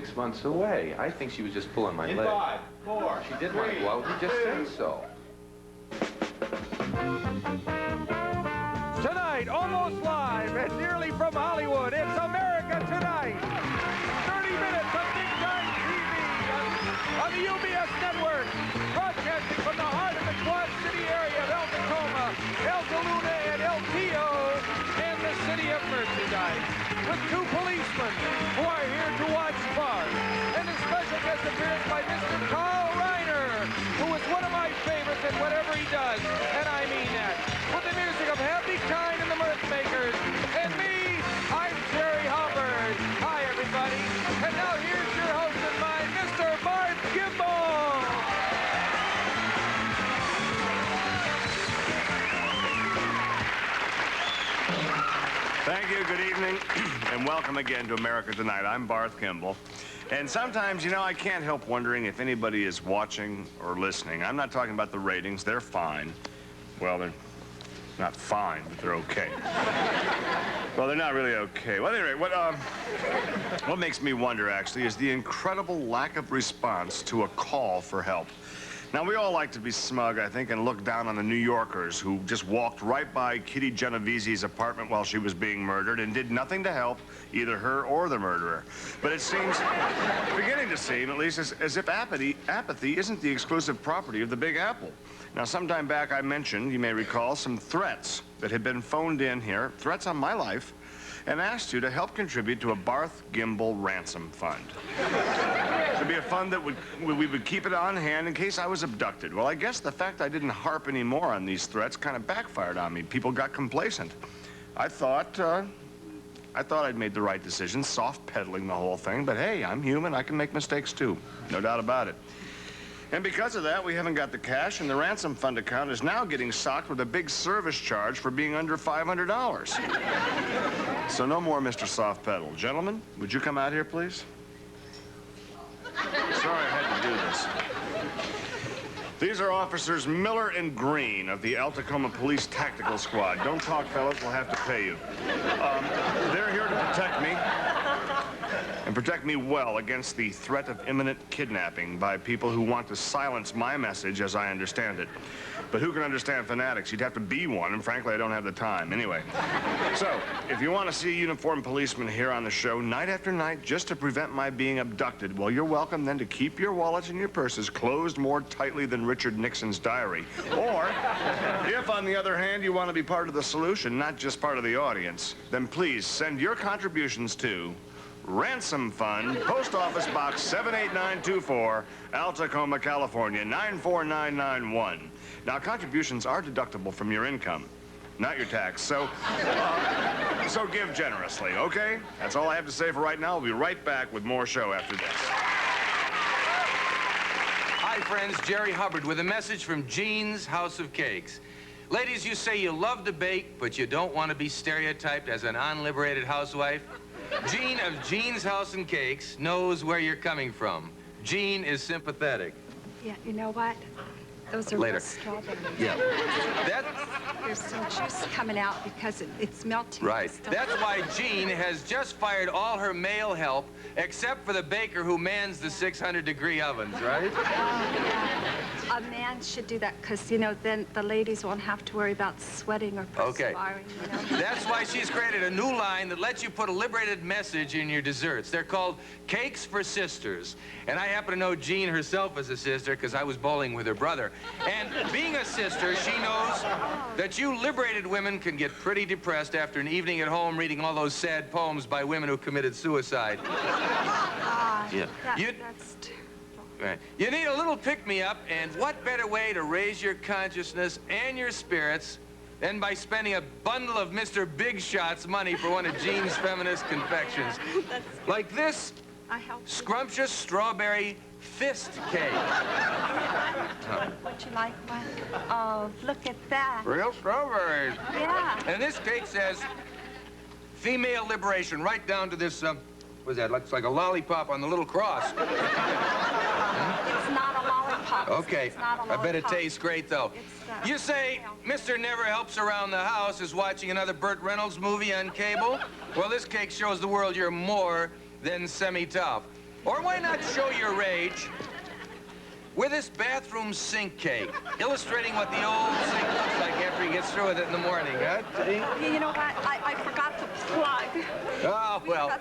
6 months away. I think she was just pulling my leg. 5, 4, She did want to go out. He just said so. Tonight, almost live and nearly from Hollywood, it's America Tonight. 30 minutes of big-time TV on the UBS network, broadcasting from the heart of the Quad City area of El Tacoma, El Galuna, and El Tio, and the city of Merchandise, with 2 policemen who are here to watch bars, and a special guest appearance by Mr. Reiner, who is one of my favorites in whatever he does, and I mean that. With the music of Happy Kind and the Mirth Makers, and me, I'm Jerry Hubbard. Hi, everybody. And now here's your host and mine, Mr. Bart Kimball. Thank you, good evening, and welcome again to America Tonight. I'm Barth Kimball. And sometimes, you know, I can't help wondering if anybody is watching or listening. I'm not talking about the ratings. They're fine. Well, they're not fine, but they're okay. Well, they're not really okay. Well, at any rate, what makes me wonder, actually, is the incredible lack of response to a call for help. Now, we all like to be smug, I think, and look down on the New Yorkers who just walked right by Kitty Genovese's apartment while she was being murdered and did nothing to help either her or the murderer. But it seems, beginning to seem, at least, as if apathy isn't the exclusive property of the Big Apple. Now, sometime back I mentioned, you may recall, some threats that had been phoned in here, threats on my life, and asked you to help contribute to a Barth Gimbal ransom fund. It would be a fund that we would keep it on hand in case I was abducted. Well, I guess the fact I didn't harp any more on these threats kind of backfired on me. People got complacent. I thought I'd made the right decision, soft-pedaling the whole thing, but hey, I'm human, I can make mistakes too. No doubt about it. And because of that, we haven't got the cash, and the ransom fund account is now getting socked with a big service charge for being under $500. So no more Mr. Soft Pedal. Gentlemen, would you come out here, please? Sorry I had to do this. These are Officers Miller and Green of the El Tacoma Police Tactical Squad. Don't talk, fellas, we'll have to pay you. They're here to protect me. And protect me well against the threat of imminent kidnapping by people who want to silence my message as I understand it. But who can understand fanatics? You'd have to be one, and frankly, I don't have the time. Anyway, so if you want to see a uniformed policeman here on the show night after night just to prevent my being abducted, well, you're welcome then to keep your wallets and your purses closed more tightly than Richard Nixon's diary. Or, if on the other hand you want to be part of the solution, not just part of the audience, then please send your contributions to Ransom Fund, Post Office Box 78924, Al Tacoma, California, 94991. Now, contributions are deductible from your income, not your tax, so give generously, okay? That's all I have to say for right now. We'll be right back with more show after this. Hi, friends. Jerry Hubbard with a message from Jean's House of Cakes. Ladies, you say you love to bake, but you don't want to be stereotyped as an unliberated housewife? Jean of Jean's House and Cakes knows where you're coming from. Jean is sympathetic. Yeah, you know what? Those are real strawberries. Yeah. There's some juice coming out because it's melting. Right. That's why Jean has just fired all her male help, except for the baker who mans the 600-degree ovens, right? Yeah. A man should do that because, you know, then the ladies won't have to worry about sweating or perspiring, you know? That's why she's created a new line that lets you put a liberated message in your desserts. They're called Cakes for Sisters. And I happen to know Jean herself as a sister because I was bowling with her brother. And being a sister, she knows that you liberated women can get pretty depressed after an evening at home reading all those sad poems by women who committed suicide. That's terrible. Right. You need a little pick-me-up, and what better way to raise your consciousness and your spirits than by spending a bundle of Mr. Big Shot's money for one of Jean's feminist confections. Like this scrumptious strawberry fist cake. Would you like one? Oh, look at that. Real strawberries. Yeah. And this cake says female liberation right down to this, what's that? Looks like a lollipop on the little cross. It's not a lollipop. Okay. It's not a lollipop. I bet it tastes great, though. You say Mr. Never Helps Around the House is watching another Burt Reynolds movie on cable? Well, this cake shows the world you're more than semi-tough. Or why not show your rage with this bathroom sink cake, illustrating what the old sink looks like after he gets through with it in the morning, huh? You know what? I forgot the plug. Oh, well.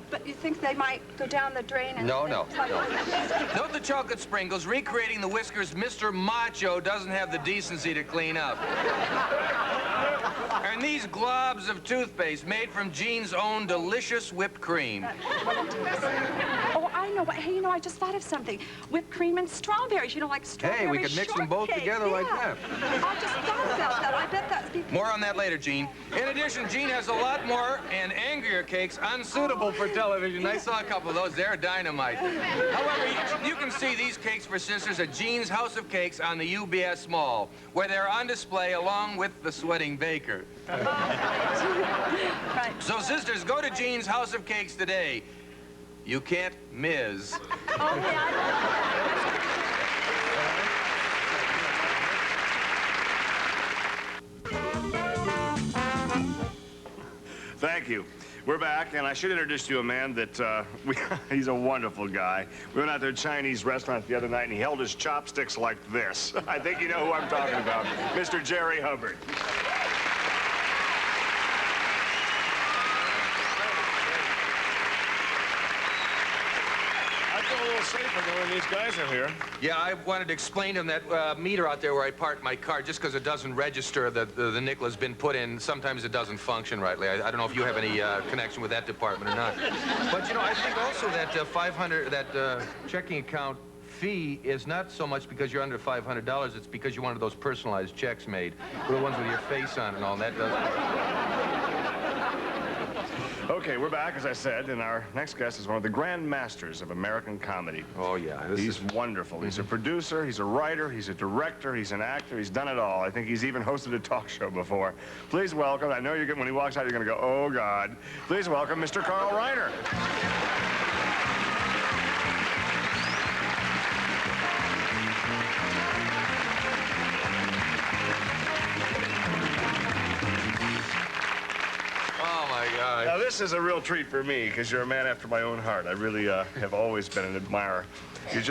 But you think they might go down the drain and... No. Plug it? Note the chocolate sprinkles recreating the whiskers Mr. Macho doesn't have the decency to clean up. And these globs of toothpaste made from Gene's own delicious whipped cream. Oh, I know. Hey, you know, I just thought of something. Whipped cream and strawberries. You know, like strawberry Hey, we could mix them both shortcake. together like that. I just thought about that. I bet that's because... More on that later, Gene. In addition, Gene has a lot more and angrier cakes unsuitable for television. I saw a couple of those. They're dynamite. However, you can see these Cakes for Sisters at Gene's House of Cakes on the UBS Mall, where they're on display along with the sweating baker. Right. So, sisters, go to Gene's House of Cakes today. You can't miss. Oh, yeah, I love that. Thank you. We're back, and I should introduce you to a man that, he's a wonderful guy. We went out to a Chinese restaurant the other night, and he held his chopsticks like this. I think you know who I'm talking about. Mr. Jerry Hubbard. I feel a little safer knowing these guys are here. Yeah, I wanted to explain to him that meter out there where I parked my car, just because it doesn't register that the nickel has been put in, sometimes it doesn't function rightly. I don't know if you have any connection with that department or not. But, you know, I think also that that checking account fee is not so much because you're under $500, it's because you wanted those personalized checks made, the ones with your face on and all, and that doesn't... Okay, we're back, as I said, and our next guest is one of the grand masters of American comedy. Oh, yeah. He's wonderful. He's a producer, he's a writer, he's a director, he's an actor, he's done it all. I think he's even hosted a talk show before. Please welcome, I know when he walks out, you're going to go, oh, God. Please welcome Mr. Carl Reiner. Now, this is a real treat for me, because you're a man after my own heart. I really have always been an admirer. You've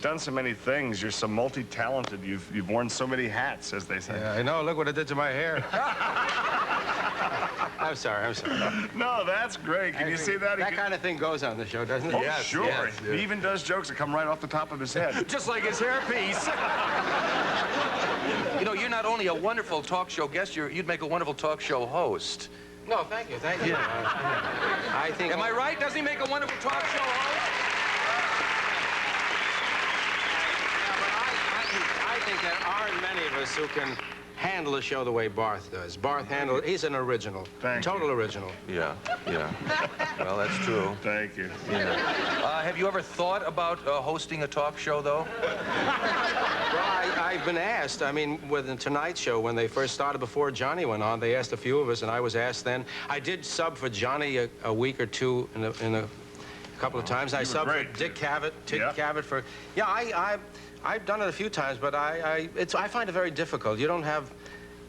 done so many things. You're so multi-talented. You've worn so many hats, as they say. Yeah, I know. Look what it did to my hair. I'm sorry. No, that's great. Can you see that? That kind of thing goes on the show, doesn't it? Oh, Yes, sure. yes, yeah. He even does jokes that come right off the top of his head. Just like his hairpiece. You know, you're not only a wonderful talk show guest, you'd make a wonderful talk show host. No, thank you. I think... Am I right? Doesn't he make a wonderful talk show host? I think there aren't many of us who can handle a show the way Barth does. He's an original. Total original. Yeah. Well, that's true. Thank you. Yeah. Have you ever thought about hosting a talk show, though? Well, I've been asked. I mean, with the Tonight Show, when they first started, before Johnny went on, they asked a few of us, and I was asked then. I did sub for Johnny a week or two in a couple of times. I subbed for Dick Cavett for... Yeah, I've done it a few times, but I find it very difficult. You don't have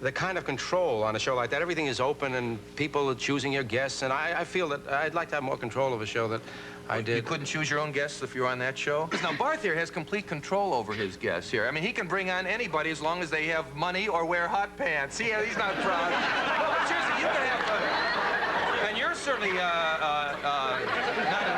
the kind of control on a show like that. Everything is open, and people are choosing your guests, and I feel that I'd like to have more control of a show that I did. You couldn't choose your own guests if you were on that show? Now, Barth here has complete control over his guests here. I mean, he can bring on anybody as long as they have money or wear hot pants. He's not proud. No, seriously, you can have... and you're certainly not a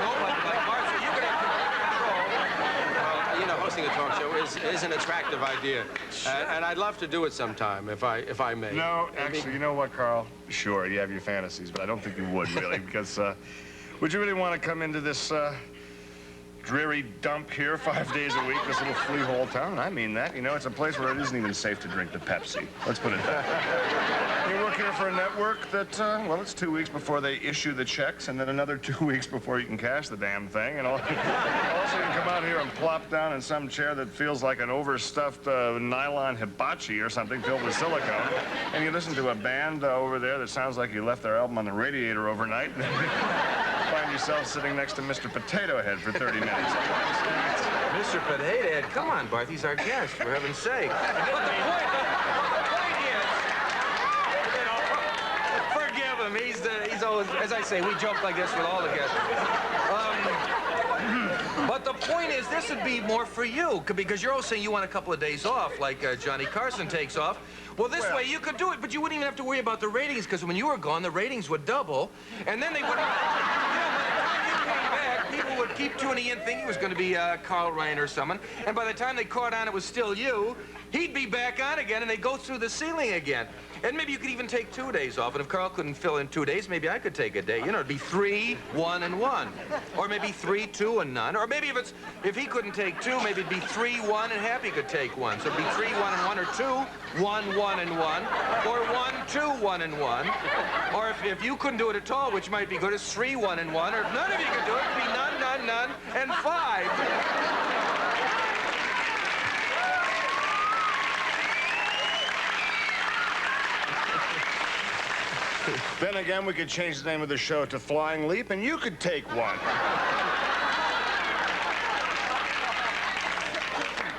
nobody like Barth, so you can have control. You know, hosting a talk show is an attractive idea, and I'd love to do it sometime if I may. No, actually, you know what, Carl? Sure, you have your fantasies, but I don't think you would, really, because would you really want to come into this dreary dump here 5 days a week, this little flea-hole town? I mean that. You know, it's a place where it isn't even safe to drink the Pepsi. Let's put it that way. You work here for a network that, well, it's 2 weeks before they issue the checks, and then another 2 weeks before you can cash the damn thing. And also, you can come out here and plop down in some chair that feels like an overstuffed nylon hibachi or something filled with silicone. And you listen to a band over there that sounds like you left their album on the radiator overnight. Find yourself sitting next to Mr. Potato Head for 30 minutes. Mr. Potato Head, come on, Barth, he's our guest, for heaven's sake. But the point is, you know, forgive him. He's always, as I say, we joke like this with all the guests. But the point is, this would be more for you, because you're always saying you want a couple of days off, like Johnny Carson takes off. Well, this way you could do it, but you wouldn't even have to worry about the ratings, because when you were gone, the ratings would double, and then they wouldn't... by the time you came back, people would keep tuning in thinking it was going to be Carl Reiner or someone, and by the time they caught on it was still you, he'd be back on again, and they'd go through the ceiling again. And maybe you could even take 2 days off, and if Carl couldn't fill in 2 days, maybe I could take a day. You know, it'd be 3, 1, and 1. Or maybe 3, 2, and none. Or maybe if he couldn't take 2, maybe it'd be 3, 1, and Happy could take 1. So it'd be 3, 1, and 1, or 2, 1, 1, and 1. Or 1, 2, 1, and 1. Or if you couldn't do it at all, which might be good, it's 3, 1, and 1. Or if none of you could do it, it'd be none, none, none, and 5. Then again, we could change the name of the show to Flying Leap, and you could take one.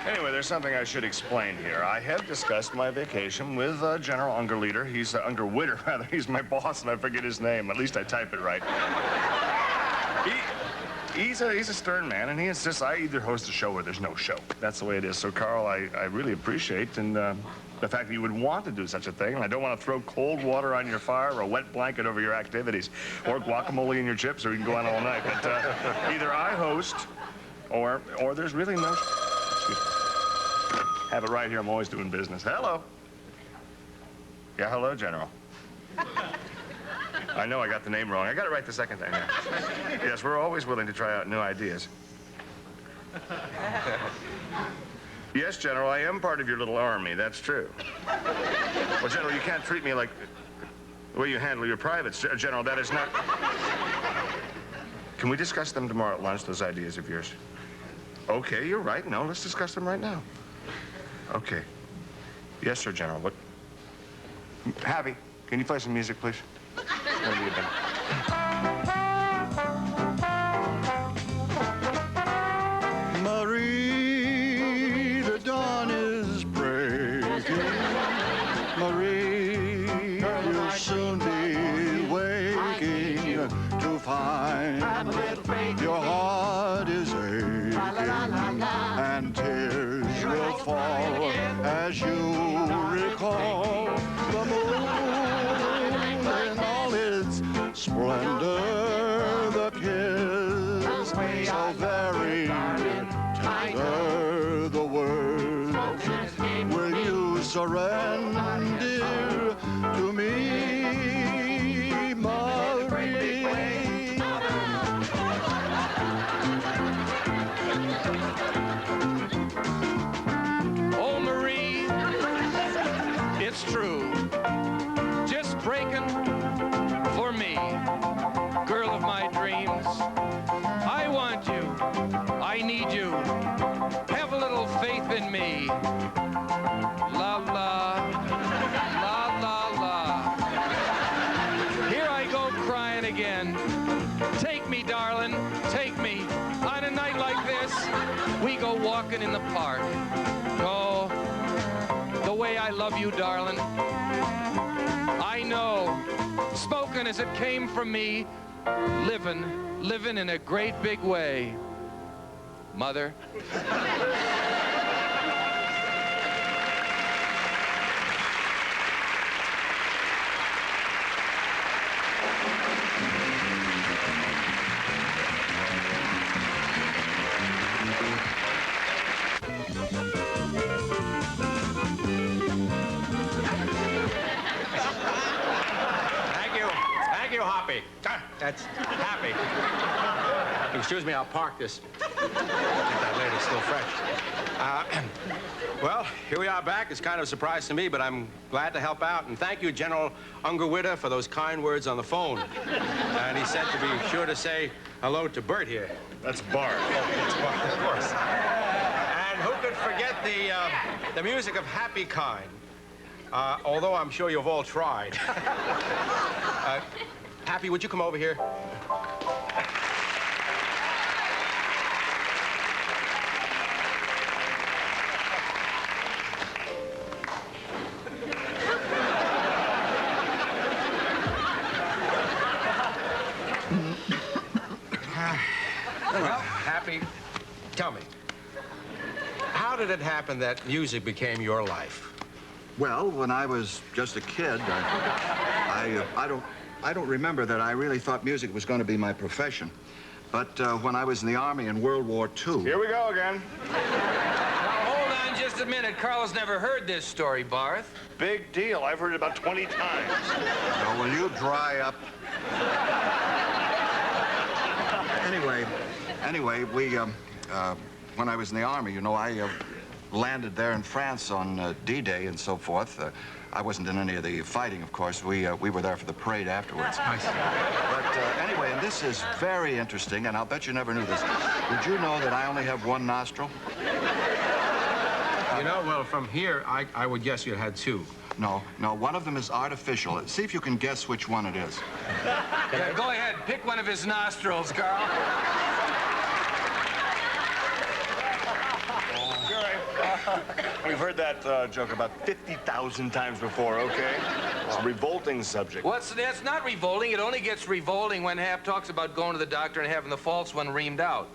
Anyway, there's something I should explain here. I have discussed my vacation with General Ungerleader. He's Ungerwitter, rather. He's my boss, and I forget his name. At least I type it right. He's a stern man, and he insists I either host a show or there's no show. That's the way it is. So, Carl, I really appreciate the fact that you would want to do such a thing. I don't want to throw cold water on your fire or a wet blanket over your activities or guacamole in your chips, or you can go on all night. But either I host or there's really no... Excuse me. Have it right here. I'm always doing business. Hello. Yeah, hello, General. I know I got the name wrong. I got it right the second time. Yeah. Yes, we're always willing to try out new ideas. Yes, General, I am part of your little army. That's true. Well, General, you can't treat me like the way you handle your privates. General, that is not... Can we discuss them tomorrow at lunch, those ideas of yours? Okay, you're right. No, let's discuss them right now. Okay. Yes, sir, General. What? Javi, can you play some music, please? Where have you been? Marie, the dawn is breaking. Marie, you'll soon be waking to find your heart is aching and tears will fall as you recall the moon in all its splendor, the kiss so very tender, the words, will you surrender to me, Marie? Oh, Marie, it's true. Just breaking for me, girl of my dreams. I want you. I need you. Have a little faith in me. La la, la la la. Here I go crying again. Take me, darling, take me. On a night like this, we go walking in the park. Oh, the way I love you, darling. I know, spoken as it came from me, living in a great big way. Mother. Thank you, Hoppy. That's Happy. Excuse me, I'll park this. Get that later, still fresh. Well, here we are back. It's kind of a surprise to me, but I'm glad to help out. And thank you, General Ungerwitter, for those kind words on the phone. And he said to be sure to say hello to Bert here. That's Bart. Oh, that's Bart, of course. And who could forget the music of Happy Kind? Although I'm sure you've all tried. Happy, would you come over here? Well, Happy, Tell me, how did it happen that music became your life? Well, when I was just a kid, I don't remember that I really thought music was going to be my profession. But when I was in the Army in World War II... Here we go again. Now, hold on just a minute. Carl's never heard this story, Barth. Big deal. I've heard it about 20 times. Oh, will you dry up? Anyway, when I was in the Army, you know, I landed there in France on D-Day and so forth. I wasn't in any of the fighting, of course. We were there for the parade afterwards. I see. But anyway, and this is very interesting, and I'll bet you never knew this. Did you know that I only have one nostril? You know, well, from here, I would guess you had two. No, one of them is artificial. See if you can guess which one it is. Yeah, go ahead. Pick one of his nostrils, Carl. We've heard that joke about 50,000 times before, okay? It's a revolting subject. That's not revolting. It only gets revolting when Hap talks about going to the doctor and having the false one reamed out.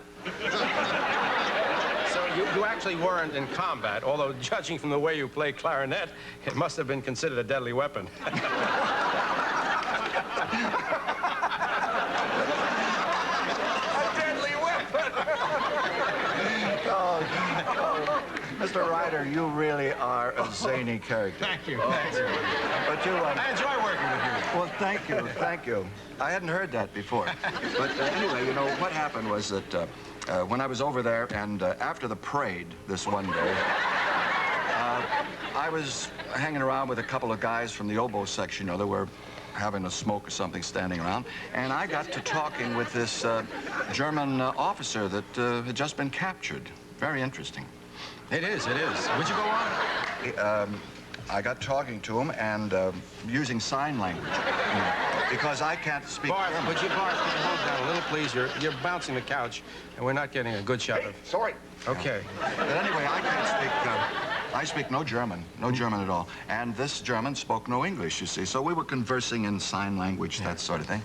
So you actually weren't in combat, although judging from the way you play clarinet, it must have been considered a deadly weapon. Mr. Reiner, you really are a zany character. Thank you. Thanks. But you, I enjoy working with you. well, thank you. I hadn't heard that before. But anyway, you know, what happened was that when I was over there and after the parade this one day, I was hanging around with a couple of guys from the oboe section. You know, they were having a smoke or something standing around, and I got to talking with this German officer that had just been captured. Very interesting. It is. Would you go on? I got talking to him and using sign language, you know, because I can't speak German. Would you, Barth, can you hold down a little, please? You're bouncing the couch, and we're not getting a good shot of... Sorry. Okay. But anyway, I can't speak, I speak no German at all. And this German spoke no English, you see. So we were conversing in sign language, that sort of thing.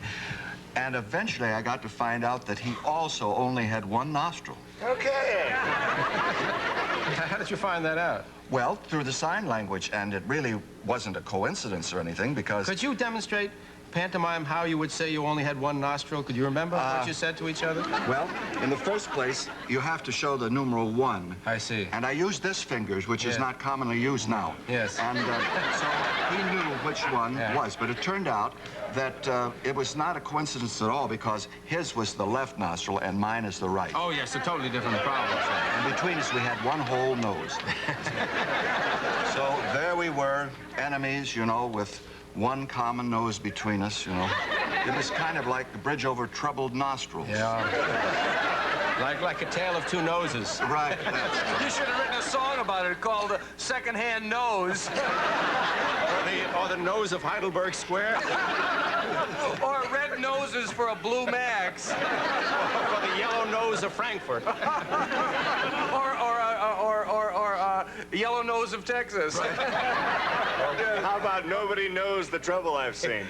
And eventually I got to find out that he also only had one nostril. Okay. How did you find that out? Well, through the sign language, and it really wasn't a coincidence or anything, because... Could you demonstrate, pantomime, how you would say you only had one nostril? Could you remember what you said to each other? Well, in the first place, you have to show the numeral 1. I see. And I used this fingers, which is not commonly used now. Yes. And so he knew which one was, but it turned out that it was not a coincidence at all, because his was the left nostril and mine is the right. Oh, yes, a totally different problem. And between us, we had one whole nose. So there we were, enemies, you know, with one common nose between us, you know. It was kind of like the bridge over troubled nostrils. Yeah. Like a tale of two noses. Right. You should have written a song about it called Secondhand Nose. Or the nose of Heidelberg Square. Or Red Noses for a Blue Max. Or the yellow nose of Frankfurt. Or Yellow Nose of Texas. How about nobody knows the trouble I've seen?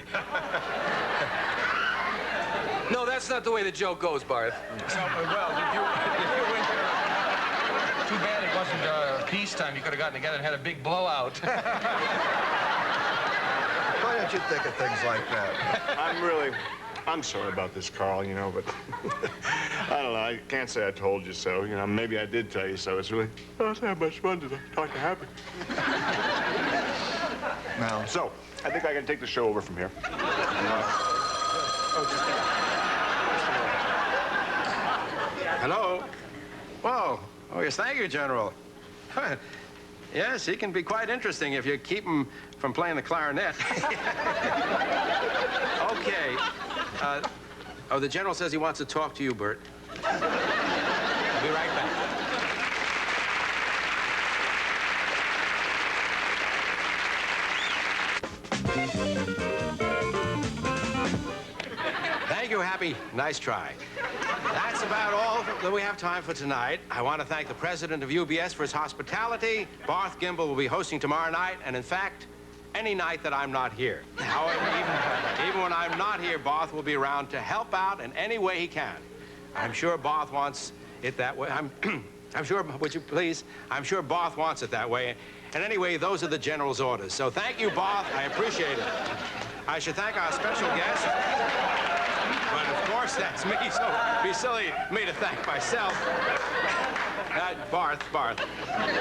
No, that's not the way the joke goes, Barth. So, well, did you win? Too bad it wasn't peacetime. You could have gotten together and had a big blowout. Why don't you think of things like that? I'm sorry about this, Carl, you know, but I don't know. I can't say I told you so. You know, maybe I did tell you so. It's really not that much fun to talk to Happy. Well, So, I think I can take the show over from here. Hello? Whoa. Oh, yes, thank you, General. Yes, he can be quite interesting if you keep him from playing the clarinet. Okay. Oh, the General says he wants to talk to you, Bert. I'll be right back. Thank you, Happy. Nice try. That's about all that we have time for tonight. I want to thank the president of UBS for his hospitality. Barth Gimble will be hosting tomorrow night, and in fact, any night that I'm not here. However, even when I'm not here, Barth will be around to help out in any way he can. I'm sure Barth wants it that way. I'm sure, would you please? I'm sure Barth wants it that way. And anyway, those are the General's orders. So thank you, Barth. I appreciate it. I should thank our special guest. But of course, that's me, so it'd be silly of me to thank myself. Barth.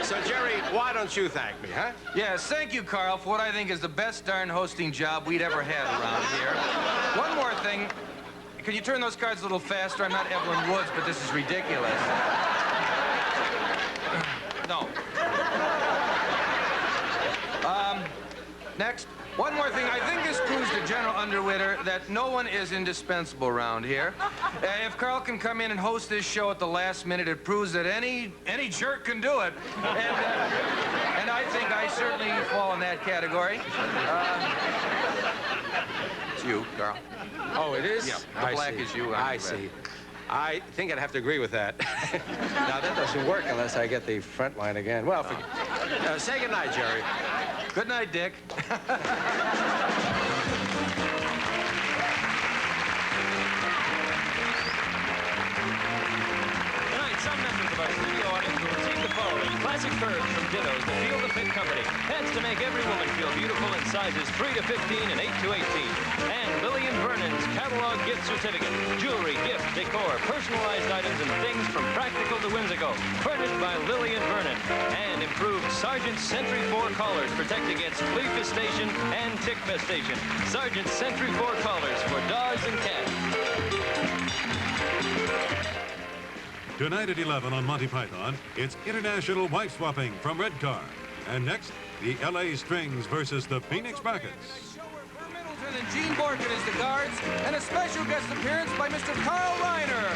So, Jerry, why don't you thank me, huh? Yes, thank you, Carl, for what I think is the best darn hosting job we'd ever had around here. One more thing. Could you turn those cards a little faster? I'm not Evelyn Woods, but this is ridiculous. No. Next. One more thing. I think this proves to General Underwood that no one is indispensable around here. If Carl can come in and host this show at the last minute, it proves that any jerk can do it. And I think I certainly fall in that category. It's you, Carl. Oh, it is? Yeah, the black is you. I see. I think I'd have to agree with that. Now, that doesn't work unless I get the front line again. Well, say goodnight, Jerry. Good night, Dick. Tonight, some members of our studio audience will receive the following classic curves from Dittos, the Feel the Fit Company. Pants to make every woman feel beautiful in sizes 3 to 15 and 8 to 18. And Lillian Vernon's catalog gift certificate. Jewelry, gift, decor, personalized items, and things from practical to whimsical. Furnished by Lillian Vernon. And improved Sergeant Sentry 4 collars protect against flea festation and tick festation. Sergeant Sentry 4 collars for dogs and cats. Tonight at 11 on Monty Python, it's International Wife Swapping from Red Car. And next, the L.A. Strings versus the Phoenix Brackets. And Gene Borkin is the guards, and a special guest appearance by Mr. Carl Reiner.